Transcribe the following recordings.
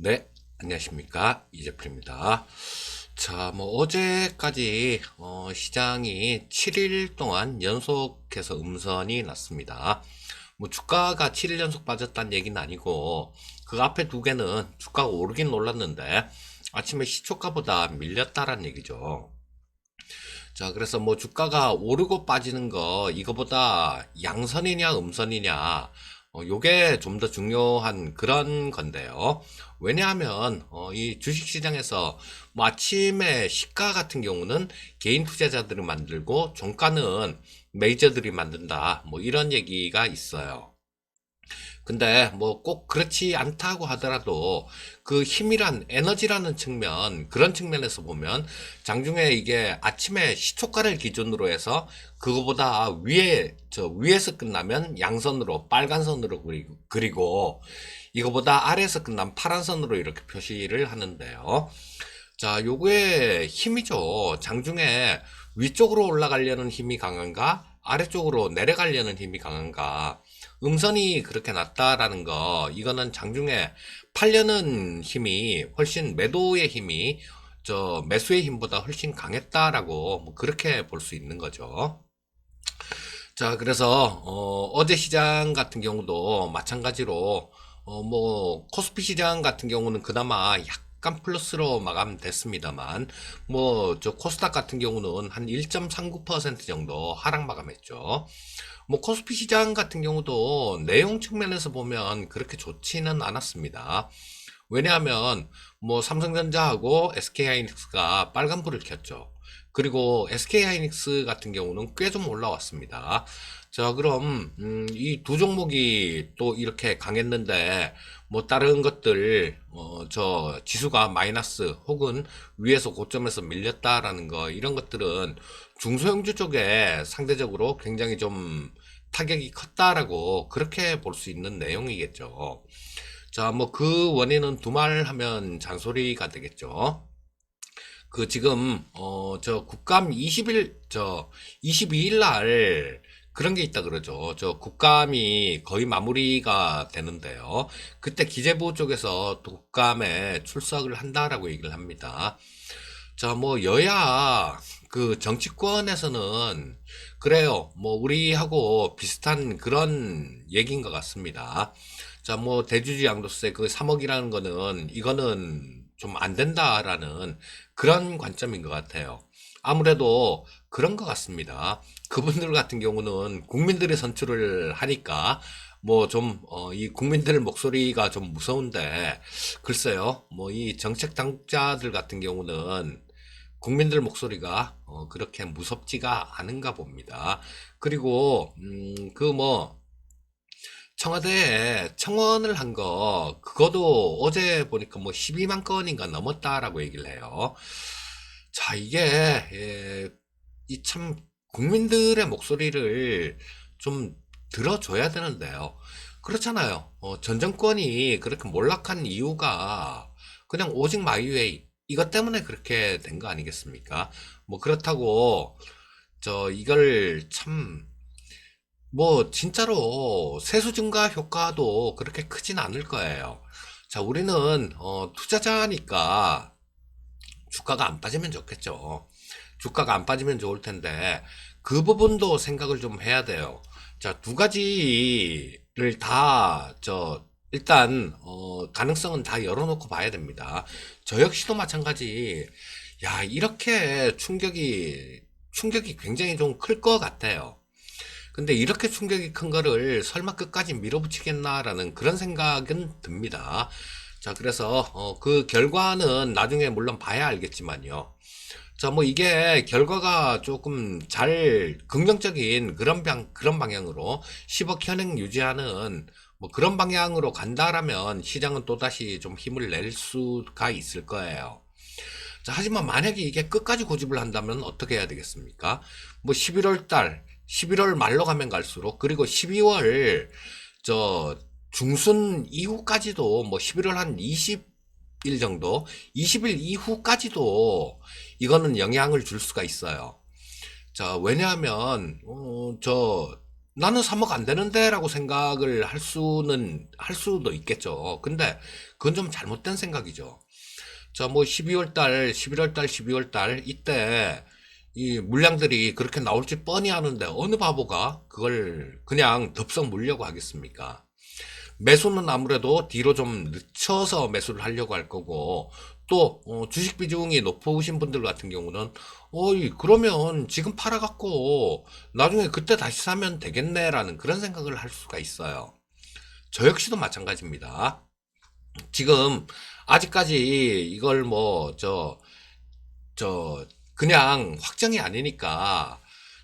네, 안녕하십니까. 이재필입니다. 자, 어제까지, 시장이 7일 동안 연속해서 음선이 났습니다. 주가가 7일 연속 빠졌다는 얘기는 아니고, 그 앞에 두 개는 주가가 오르긴 올랐는데, 아침에 시초가보다 밀렸다라는 얘기죠. 자, 그래서 주가가 오르고 빠지는 거, 이거보다 양선이냐, 음선이냐, 요게 좀 더 중요한 그런 건데요. 왜냐하면, 이 주식시장에서 아침에 시가 같은 경우는 개인 투자자들이 만들고, 종가는 메이저들이 만든다. 이런 얘기가 있어요. 근데 꼭 그렇지 않다고 하더라도 그 힘이란 에너지라는 측면, 그런 측면에서 보면 장중에 이게 아침에 시초가를 기준으로 해서 그거보다 위에서 끝나면 양선으로 빨간 선으로 그리고 이거보다 아래에서 끝나면 파란 선으로 이렇게 표시를 하는데요. 자, 요거의 힘이죠. 장중에 위쪽으로 올라가려는 힘이 강한가? 아래쪽으로 내려가려는 힘이 강한가? 음선이 그렇게 낮다라는 거, 이거는 장중에 팔려는 힘이 훨씬 매도의 힘이 매수의 힘보다 훨씬 강했다라고 그렇게 볼 수 있는 거죠. 자, 그래서 어제 시장 같은 경우도 마찬가지로 코스피 시장 같은 경우는 그나마 약간 플러스로 마감됐습니다만 저 코스닥 같은 경우는 한 1.39% 정도 하락 마감했죠. 코스피 시장 같은 경우도 내용 측면에서 보면 그렇게 좋지는 않았습니다. 왜냐하면 삼성전자하고 SK하이닉스가 빨간불을 켰죠. 그리고 SK하이닉스 같은 경우는 꽤 좀 올라왔습니다. 자, 그럼 이 두 종목이 또 이렇게 강했는데 다른 것들 저 지수가 마이너스 혹은 위에서 고점에서 밀렸다라는 거, 이런 것들은 중소형주 쪽에 상대적으로 굉장히 좀 타격이 컸다라고 그렇게 볼 수 있는 내용이겠죠. 자, 그 원인은 두말하면 잔소리가 되겠죠. 그 지금 저 국감 22일 날 그런 게 있다 그러죠. 저 국감이 거의 마무리가 되는데요. 그때 기재부 쪽에서 또 국감에 출석을 한다라고 얘기를 합니다. 자, 여야 그 정치권에서는 그래요. 우리하고 비슷한 그런 얘기인 것 같습니다. 자, 대주주 양도세 그 3억이라는 거는 이거는 좀 안 된다라는 그런 관점인 것 같아요. 아무래도 그런 것 같습니다. 그분들 같은 경우는 국민들이 선출을 하니까 이 국민들 목소리가 좀 무서운데, 글쎄요, 이 정책 당국자들 같은 경우는 국민들 목소리가 그렇게 무섭지가 않은가 봅니다. 그리고 청와대에 청원을 한 거, 그거도 어제 보니까 12만 건인가 넘었다라고 얘기를 해요. 자, 이게 이 참 국민들의 목소리를 좀 들어줘야 되는데요. 그렇잖아요. 전 정권이 그렇게 몰락한 이유가 그냥 오직 마이웨이 이것 때문에 그렇게 된 거 아니겠습니까? 그렇다고 이걸 참 진짜로 세수 증가 효과도 그렇게 크진 않을 거예요. 자, 우리는 투자자니까 주가가 안 빠지면 좋겠죠. 주가가 안 빠지면 좋을 텐데 그 부분도 생각을 좀 해야 돼요. 자, 두 가지를 다 일단 가능성은 다 열어놓고 봐야 됩니다. 저 역시도 마찬가지. 야, 이렇게 충격이 굉장히 좀 클 것 같아요. 근데 이렇게 충격이 큰 거를 설마 끝까지 밀어붙이겠나라는 그런 생각은 듭니다. 자, 그래서 그 결과는 나중에 물론 봐야 알겠지만요. 자, 이게 결과가 조금 잘 긍정적인 그런 방향으로 10억 현행 유지하는 그런 방향으로 간다라면 시장은 또다시 좀 힘을 낼 수가 있을 거예요. 자, 하지만 만약에 이게 끝까지 고집을 한다면 어떻게 해야 되겠습니까? 11월 달, 11월 말로 가면 갈수록, 그리고 12월 중순 이후까지도 11월 한 20일 정도, 20일 이후까지도 이거는 영향을 줄 수가 있어요. 자, 왜냐하면 나는 3억 안 되는데 라고 생각을 할 수도 있겠죠. 근데 그건 좀 잘못된 생각이죠. 자, 뭐 12월 달, 11월 달, 12월 달 이때 이 물량들이 그렇게 나올지 뻔히 아는데 어느 바보가 그걸 그냥 덥석 물려고 하겠습니까? 매수는 아무래도 뒤로 좀 늦춰서 매수를 하려고 할 거고, 또 주식 비중이 높으신 분들 같은 경우는 어이 그러면 지금 팔아갖고 나중에 그때 다시 사면 되겠네라는 그런 생각을 할 수가 있어요. 저 역시도 마찬가지입니다. 지금 아직까지 이걸 뭐 그냥 확정이 아니니까,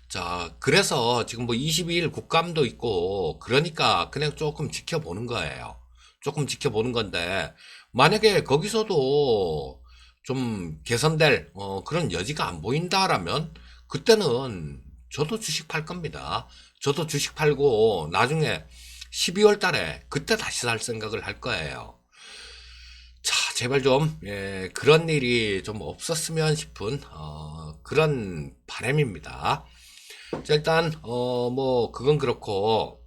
자, 그래서 지금 뭐 22일 국감도 있고, 그러니까 그냥 조금 지켜보는 거예요. 조금 지켜보는 건데, 만약에 거기서도 좀 개선될, 그런 여지가 안 보인다라면, 그때는 저도 주식 팔 겁니다. 저도 주식 팔고, 나중에 12월 달에 그때 다시 살 생각을 할 거예요. 자, 제발 좀, 그런 일이 좀 없었으면 싶은, 그런 바람입니다. 자, 일단, 뭐, 그건 그렇고,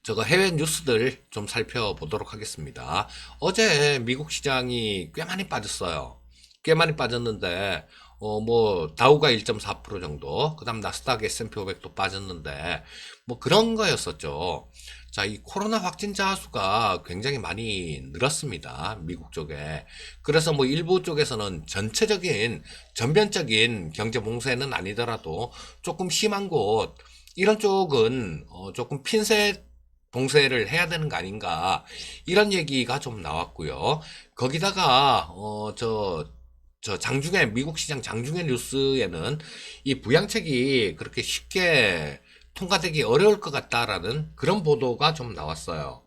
저거 해외 뉴스들 좀 살펴보도록 하겠습니다. 어제 미국 시장이 꽤 많이 빠졌어요. 꽤 많이 빠졌는데, 뭐, 다우가 1.4% 정도, 그 다음 나스닥 S&P 500도 빠졌는데, 뭐 그런 거였었죠. 자, 이 코로나 확진자 수가 굉장히 많이 늘었습니다. 미국 쪽에. 그래서 뭐 일부 쪽에서는 전체적인, 전면적인 경제 봉쇄는 아니더라도 조금 심한 곳, 이런 쪽은 조금 핀셋 봉쇄를 해야 되는 거 아닌가, 이런 얘기가 좀 나왔고요. 거기다가 저 장중에 미국 시장 장중에 뉴스에는 이 부양책이 그렇게 쉽게 통과되기 어려울 것 같다라는 그런 보도가 좀 나왔어요.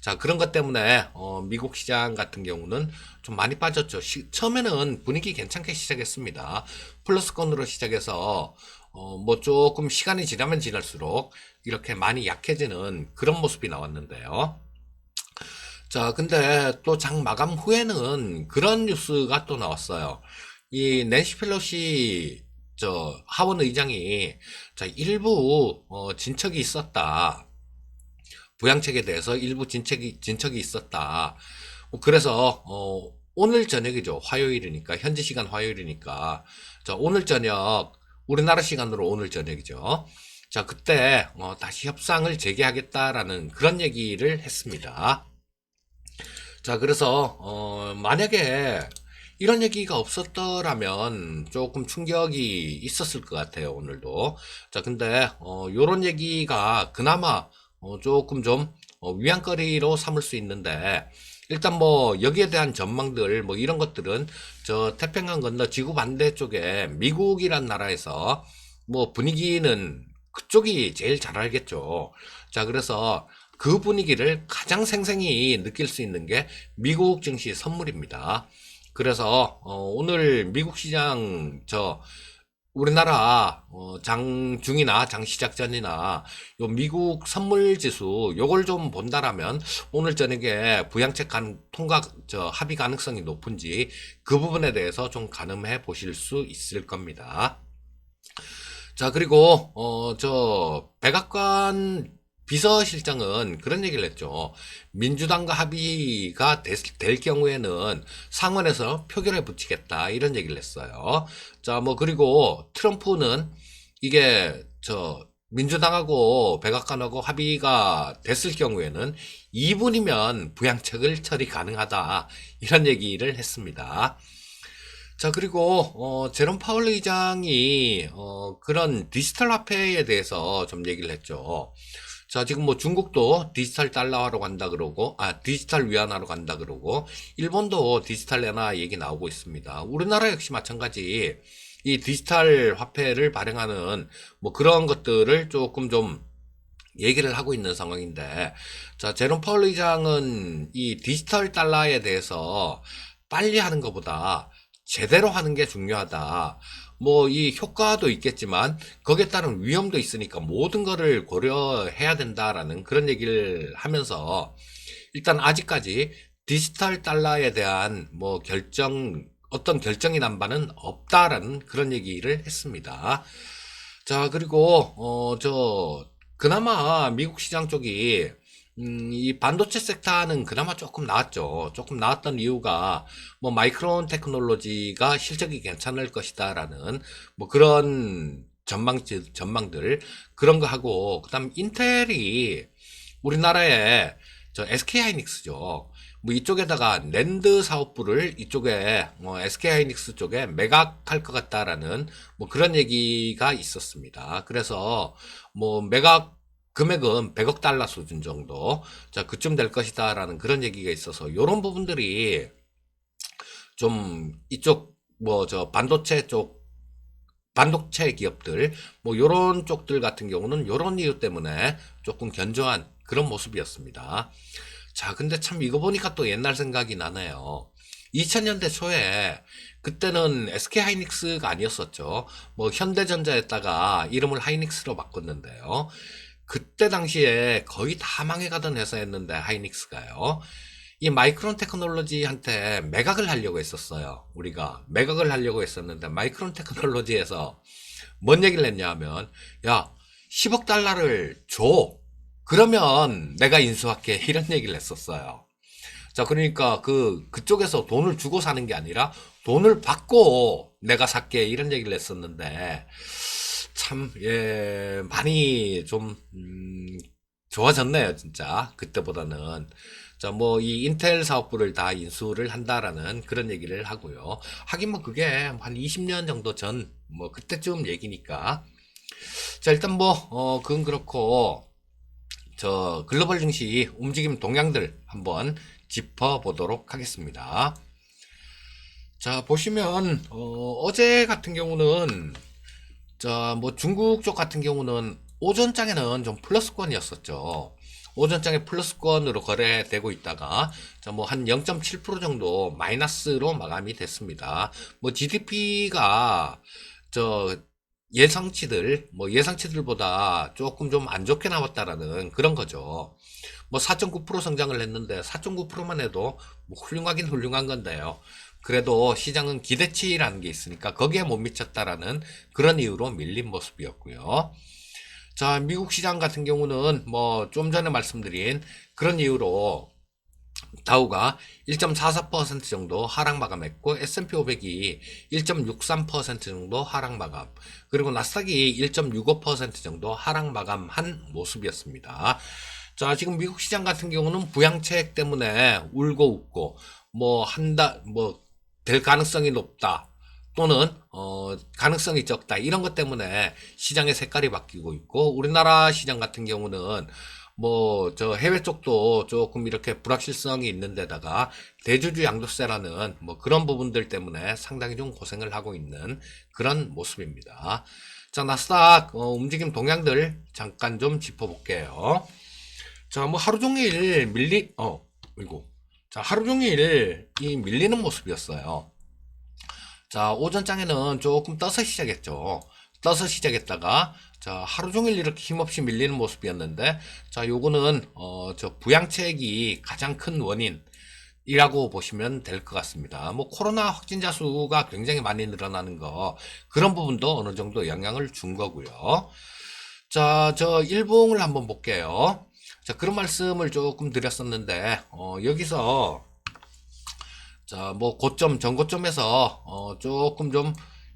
자, 그런 것 때문에 미국 시장 같은 경우는 좀 많이 빠졌죠. 처음에는 분위기 괜찮게 시작했습니다. 플러스권으로 시작해서 뭐 조금 시간이 지나면 지날수록 이렇게 많이 약해지는 그런 모습이 나왔는데요. 자, 근데 또 장 마감 후에는 그런 뉴스가 또 나왔어요. 이 낸시 펠로시 저 하원 의장이 자 일부 진척이 있었다. 부양책에 대해서 일부 진척이 있었다. 그래서 오늘 저녁이죠. 화요일이니까 현지 시간 화요일이니까 자 오늘 저녁 우리나라 시간으로 오늘 저녁이죠. 자 그때 다시 협상을 재개하겠다라는 그런 얘기를 했습니다. 자, 그래서, 만약에 이런 얘기가 없었더라면 조금 충격이 있었을 것 같아요, 오늘도. 자, 근데, 요런 얘기가 그나마, 조금 좀, 위안거리로 삼을 수 있는데, 일단 뭐, 여기에 대한 전망들, 뭐, 이런 것들은, 저, 태평양 건너 지구 반대쪽에 미국이란 나라에서, 뭐, 분위기는 그쪽이 제일 잘 알겠죠. 자, 그래서, 그 분위기를 가장 생생히 느낄 수 있는 게 미국 증시 선물입니다. 그래서 오늘 미국 시장 우리나라 장중이나 장 시작 전이나 요 미국 선물 지수 요걸 좀 본다라면 오늘 저녁에 부양책 통과 합의 가능성이 높은지 그 부분에 대해서 좀 가늠해 보실 수 있을 겁니다. 자, 그리고, 백악관 비서실장은 그런 얘기를 했죠. 민주당과 합의가 될 경우에는 상원에서 표결에 붙이겠다. 이런 얘기를 했어요. 자, 뭐, 그리고 트럼프는 이게, 민주당하고 백악관하고 합의가 됐을 경우에는 2분이면 부양책을 처리 가능하다. 이런 얘기를 했습니다. 자, 그리고, 제롬 파월 의장이, 그런 디지털 화폐에 대해서 좀 얘기를 했죠. 자, 지금 뭐 중국도 디지털 달러화로 간다 그러고, 디지털 위안화로 간다 그러고, 일본도 디지털 엔화 얘기 나오고 있습니다. 우리나라 역시 마찬가지, 이 디지털 화폐를 발행하는 뭐 그런 것들을 조금 좀 얘기를 하고 있는 상황인데, 자, 제롬 파월 의장은 이 디지털 달러에 대해서 빨리 하는 것보다 제대로 하는 게 중요하다. 뭐, 이 효과도 있겠지만, 거기에 따른 위험도 있으니까 모든 거를 고려해야 된다라는 그런 얘기를 하면서, 일단 아직까지 디지털 달러에 대한 뭐 어떤 결정이 난 바는 없다라는 그런 얘기를 했습니다. 자, 그리고, 그나마 미국 시장 쪽이 이 반도체 섹터는 그나마 조금 나았죠. 조금 나았던 이유가 뭐 마이크론 테크놀로지가 실적이 괜찮을 것이다라는 뭐 그런 전망들 그런 거 하고, 그다음 인텔이 우리나라에 저 SK 하이닉스죠. 뭐 이쪽에다가 랜드 사업부를 이쪽에 SK 하이닉스 쪽에 매각할 것 같다라는 뭐 그런 얘기가 있었습니다. 그래서 뭐 매각 금액은 100억 달러 수준 정도, 자 그쯤 될 것이다라는 그런 얘기가 있어서 요런 부분들이 좀 이쪽 뭐 저 반도체 기업들 뭐 요런 쪽들 같은 경우는 요런 이유 때문에 조금 견조한 그런 모습이었습니다. 자, 근데 참 이거 보니까 또 옛날 생각이 나네요. 2000년대 초에 그때는 SK 하이닉스가 아니었었죠. 뭐 현대전자에다가 이름을 하이닉스로 바꿨는데요. 그때 당시에 거의 다 망해가던 회사였는데 하이닉스가요. 이 마이크론 테크놀로지한테 매각을 하려고 했었어요. 우리가 매각을 하려고 했었는데 마이크론 테크놀로지에서 뭔 얘기를 했냐 하면, 야 10억 달러를 줘, 그러면 내가 인수할게, 이런 얘기를 했었어요. 자, 그러니까 그쪽에서 돈을 주고 사는 게 아니라 돈을 받고 내가 살게, 이런 얘기를 했었는데 참, 예, 많이 좀 좋아졌네요, 진짜. 그때보다는. 자, 뭐, 이 인텔 사업부를 다 인수를 한다라는 그런 얘기를 하고요. 하긴 뭐 그게 한 20년 정도 전, 뭐, 그때쯤 얘기니까. 자, 일단 뭐, 그건 그렇고, 저, 글로벌 증시 움직임 동향들 한번 짚어보도록 하겠습니다. 자, 보시면, 어제 같은 경우는, 자, 뭐 중국 쪽 같은 경우는 오전장에는 좀 플러스권이었었죠. 오전장에 플러스권으로 거래되고 있다가 뭐 한 0.7% 정도 마이너스로 마감이 됐습니다. 뭐 GDP가 저 예상치들보다 조금 좀 안 좋게 나왔다라는 그런 거죠. 뭐 4.9% 성장을 했는데 4.9%만 해도 뭐 훌륭하긴 훌륭한 건데요. 그래도 시장은 기대치라는 게 있으니까 거기에 못 미쳤다라는 그런 이유로 밀린 모습이었고요. 자, 미국 시장 같은 경우는 뭐 좀 전에 말씀드린 그런 이유로 다우가 1.44% 정도 하락 마감했고, S&P 500이 1.63% 정도 하락 마감, 그리고 나스닥이 1.65% 정도 하락 마감한 모습이었습니다. 자, 지금 미국 시장 같은 경우는 부양책 때문에 울고 웃고, 될 가능성이 높다, 또는 가능성이 적다, 이런 것 때문에 시장의 색깔이 바뀌고 있고, 우리나라 시장 같은 경우는 뭐 저 해외 쪽도 조금 이렇게 불확실성이 있는 데다가 대주주 양도세라는 뭐 그런 부분들 때문에 상당히 좀 고생을 하고 있는 그런 모습입니다. 자, 나스닥 움직임 동향들 잠깐 좀 짚어볼게요. 자, 뭐 하루 종일 이고 자, 하루 종일 이 밀리는 모습이었어요. 자, 오전장에는 조금 떠서 시작했죠. 떠서 시작했다가, 자, 하루 종일 이렇게 힘없이 밀리는 모습이었는데, 자, 요거는, 저 부양책이 가장 큰 원인이라고 보시면 될 것 같습니다. 뭐, 코로나 확진자 수가 굉장히 많이 늘어나는 거, 그런 부분도 어느 정도 영향을 준 거고요. 자, 저 일봉을 한번 볼게요. 자, 그런 말씀을 조금 드렸었는데, 여기서 자, 뭐 고점 전고점에서 조금 좀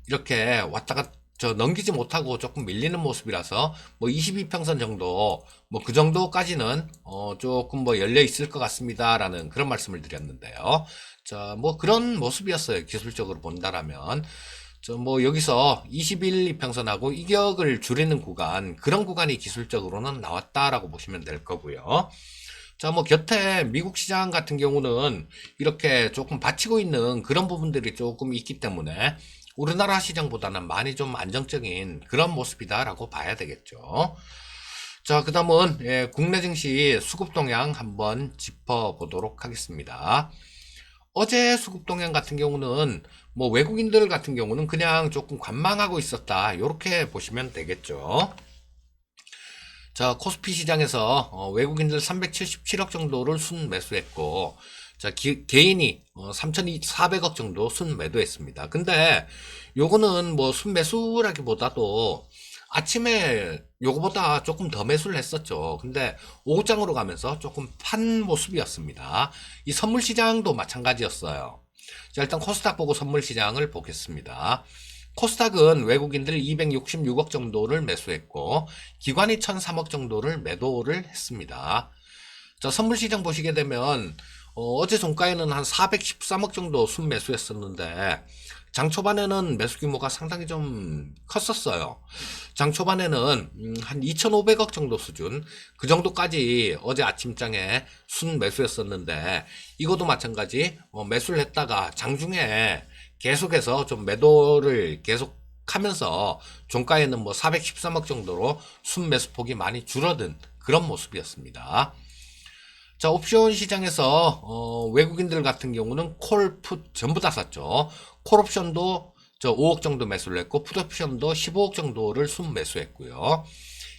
이렇게 왔다가 저 넘기지 못하고 조금 밀리는 모습이라서 뭐 22평선 정도 뭐 그 정도까지는 조금 뭐 열려 있을 것 같습니다라는 그런 말씀을 드렸는데요. 자, 뭐 그런 모습이었어요. 기술적으로 본다라면. 저 뭐 여기서 21 이평선하고 이격을 줄이는 구간, 그런 구간이 기술적으로는 나왔다라고 보시면 될 거고요. 자, 뭐 곁에 미국 시장 같은 경우는 이렇게 조금 받치고 있는 그런 부분들이 조금 있기 때문에 우리나라 시장보다는 많이 좀 안정적인 그런 모습이다라고 봐야 되겠죠. 자, 그 다음은 국내 증시 수급 동향 한번 짚어보도록 하겠습니다. 어제 수급 동향 같은 경우는 뭐 외국인들 같은 경우는 그냥 조금 관망하고 있었다, 이렇게 보시면 되겠죠. 자, 코스피 시장에서 외국인들 377억 정도를 순매수했고, 자, 개인이 3,400억 정도 순매도했습니다. 근데 요거는 뭐 순매수라기보다도 아침에 요거보다 조금 더 매수를 했었죠. 근데 오후장으로 가면서 조금 판 모습이었습니다. 이 선물 시장도 마찬가지였어요. 자, 일단 코스닥 보고 선물 시장을 보겠습니다. 코스닥은 외국인들 266억 정도를 매수했고 기관이 1,003억 정도를 매도를 했습니다. 자, 선물 시장 보시게 되면 어제 종가에는 한 413억 정도 순매수했었는데 장 초반에는 매수 규모가 상당히 좀 컸었어요. 장 초반에는 한 2,500억 정도 수준, 그 정도까지 어제 아침장에 순 매수했었는데 이것도 마찬가지 매수를 했다가 장중에 계속해서 좀 매도를 계속하면서 종가에는 뭐 413억 정도로 순 매수폭이 많이 줄어든 그런 모습이었습니다. 자, 옵션 시장에서 외국인들 같은 경우는 콜, 풋 전부 다 샀죠. 콜 옵션도 5억 정도 매수를 했고 풋 옵션도 15억 정도를 순 매수했고요.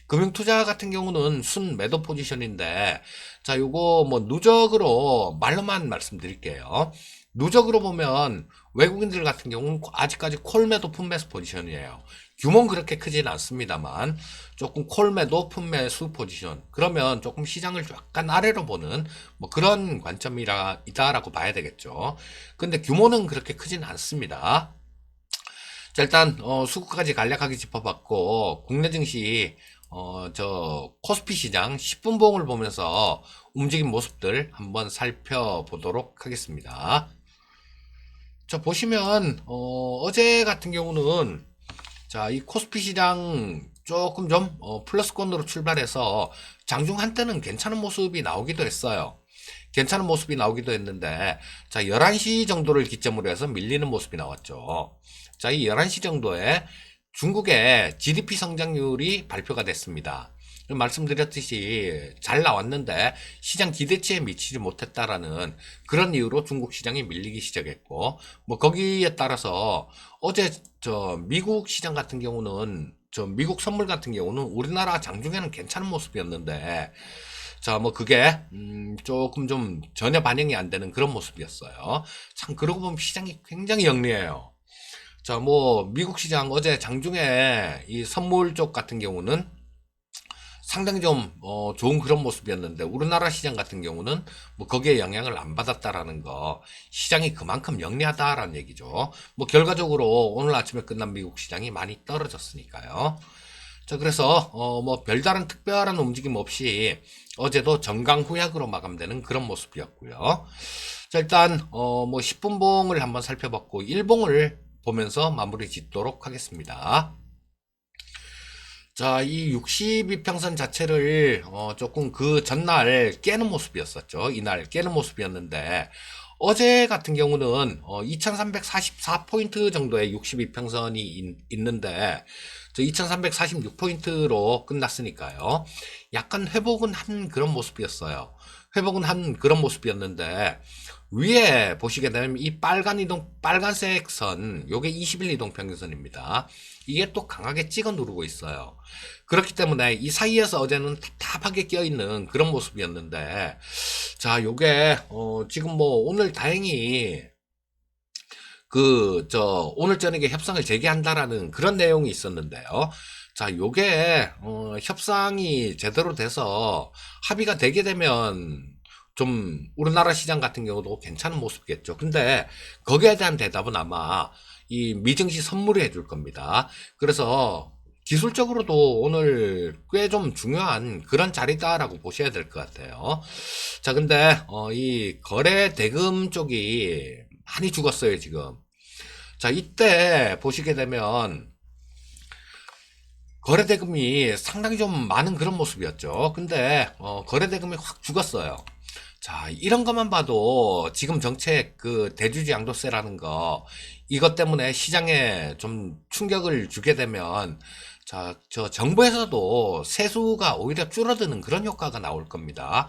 금융투자 같은 경우는 순 매도 포지션인데, 자, 요거 뭐 누적으로 말로만 말씀드릴게요. 누적으로 보면 외국인들 같은 경우는 아직까지 콜 매도 풋 매수 포지션이에요. 규모는 그렇게 크진 않습니다만 조금 콜 매도 풋 매수 포지션, 그러면 조금 시장을 약간 아래로 보는 뭐 그런 관점이다라고 봐야 되겠죠. 근데 규모는 그렇게 크진 않습니다. 자, 일단 수급까지 간략하게 짚어봤고 국내 증시 코스피 시장 10분 봉을 보면서 움직인 모습들 한번 살펴보도록 하겠습니다. 자, 보시면 어제 같은 경우는 자, 이 코스피 시장 조금 좀 플러스권으로 출발해서 장중 한때는 괜찮은 모습이 나오기도 했어요. 괜찮은 모습이 나오기도 했는데, 자, 11시 정도를 기점으로 해서 밀리는 모습이 나왔죠. 자, 이 11시 정도에 중국의 GDP 성장률이 발표가 됐습니다. 말씀드렸듯이 잘 나왔는데 시장 기대치에 미치지 못했다라는 그런 이유로 중국 시장이 밀리기 시작했고, 뭐 거기에 따라서 어제 미국 시장 같은 경우는 미국 선물 같은 경우는 우리나라 장중에는 괜찮은 모습이었는데, 자, 뭐 그게 조금 좀 전혀 반영이 안 되는 그런 모습이었어요. 참 그러고 보면 시장이 굉장히 영리해요. 자, 뭐 미국 시장 어제 장중에 이 선물 쪽 같은 경우는 상당히 좀 좋은 그런 모습이었는데 우리나라 시장 같은 경우는 뭐 거기에 영향을 안 받았다라는 거, 시장이 그만큼 영리하다라는 얘기죠. 뭐 결과적으로 오늘 아침에 끝난 미국 시장이 많이 떨어졌으니까요. 자, 그래서 뭐 별다른 특별한 움직임 없이 어제도 정강후약으로 마감되는 그런 모습이었고요. 자, 일단 뭐 10분 봉을 한번 살펴봤고 1봉을 보면서 마무리 짓도록 하겠습니다. 자, 이 62평선 자체를 조금 그 전날 깨는 모습이었었죠. 이날 깨는 모습이었는데 어제 같은 경우는 2344포인트 정도의 62평선이 있는데 저 2346포인트로 끝났으니까요. 약간 회복은 한 그런 모습이었어요. 회복은 한 그런 모습이었는데 위에 보시게 되면 이 빨간색 선, 요게 20일 이동 평균선입니다. 이게 또 강하게 찍어 누르고 있어요. 그렇기 때문에 이 사이에서 어제는 답답하게 껴있는 그런 모습이었는데, 자, 요게, 지금 뭐, 오늘 다행히, 오늘 저녁에 협상을 재개한다라는 그런 내용이 있었는데요. 자, 요게, 협상이 제대로 돼서 합의가 되게 되면, 좀 우리나라 시장 같은 경우도 괜찮은 모습이겠죠. 근데 거기에 대한 대답은 아마 이 미증시 선물이 해줄 겁니다. 그래서 기술적으로도 오늘 꽤 좀 중요한 그런 자리다라고 보셔야 될 것 같아요. 자, 근데 이 거래 대금 쪽이 많이 죽었어요, 지금. 자, 이때 보시게 되면 거래 대금이 상당히 좀 많은 그런 모습이었죠. 근데 거래 대금이 확 죽었어요. 자, 이런 것만 봐도 지금 정책 그 대주주 양도세라는 거, 이것 때문에 시장에 좀 충격을 주게 되면 자, 정부에서도 세수가 오히려 줄어드는 그런 효과가 나올 겁니다.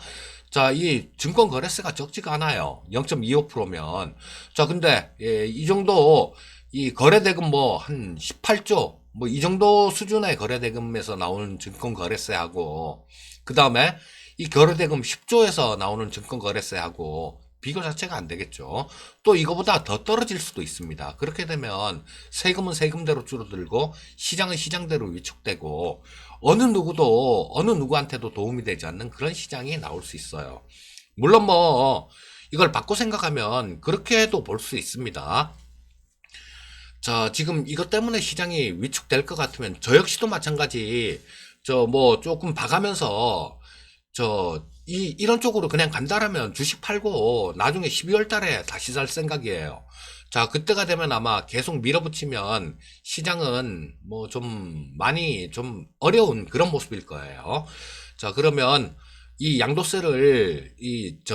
자, 이 증권 거래세가 적지가 않아요. 0.25%면. 자, 근데 이 정도 이 거래대금 뭐 한 18조 뭐 이 정도 수준의 거래대금에서 나오는 증권 거래세하고, 그 다음에 이 거래대금 10조에서 나오는 증권 거래세하고 비교 자체가 안 되겠죠. 또 이거보다 더 떨어질 수도 있습니다. 그렇게 되면 세금은 세금대로 줄어들고 시장은 시장대로 위축되고 어느 누구도 어느 누구한테도 도움이 되지 않는 그런 시장이 나올 수 있어요. 물론 뭐 이걸 바꿔 생각하면 그렇게도 볼 수 있습니다. 자, 지금 이것 때문에 시장이 위축될 것 같으면 저 역시도 마찬가지 저 뭐 조금 봐가면서 이런 쪽으로 그냥 간다라면 주식 팔고 나중에 12월 달에 다시 살 생각이에요. 자, 그때가 되면 아마 계속 밀어붙이면 시장은 뭐 좀 많이 좀 어려운 그런 모습일 거예요. 자, 그러면 이 양도세를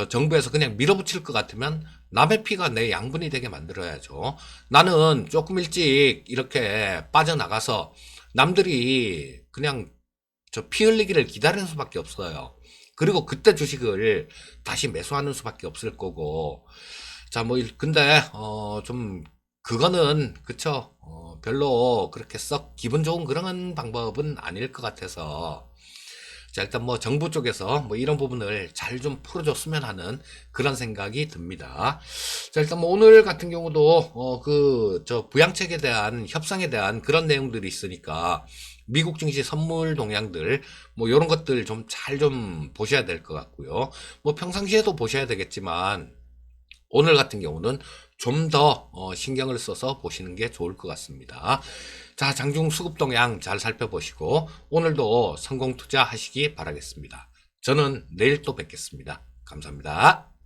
정부에서 그냥 밀어붙일 것 같으면 남의 피가 내 양분이 되게 만들어야죠. 나는 조금 일찍 이렇게 빠져나가서 남들이 그냥 저 피 흘리기를 기다리는 수밖에 없어요. 그리고 그때 주식을 다시 매수하는 수밖에 없을 거고. 자, 뭐, 근데, 좀, 그거는, 그쵸. 별로 그렇게 썩 기분 좋은 그런 방법은 아닐 것 같아서. 자, 일단 뭐 정부 쪽에서 뭐 이런 부분을 잘 좀 풀어줬으면 하는 그런 생각이 듭니다. 자, 일단 뭐 오늘 같은 경우도, 부양책에 대한 협상에 대한 그런 내용들이 있으니까 미국 증시 선물 동향들, 뭐 이런 것들 좀 잘 좀 보셔야 될 것 같고요. 뭐 평상시에도 보셔야 되겠지만, 오늘 같은 경우는 좀 더 신경을 써서 보시는 게 좋을 것 같습니다. 자, 장중 수급 동향 잘 살펴보시고 오늘도 성공 투자하시기 바라겠습니다. 저는 내일 또 뵙겠습니다. 감사합니다.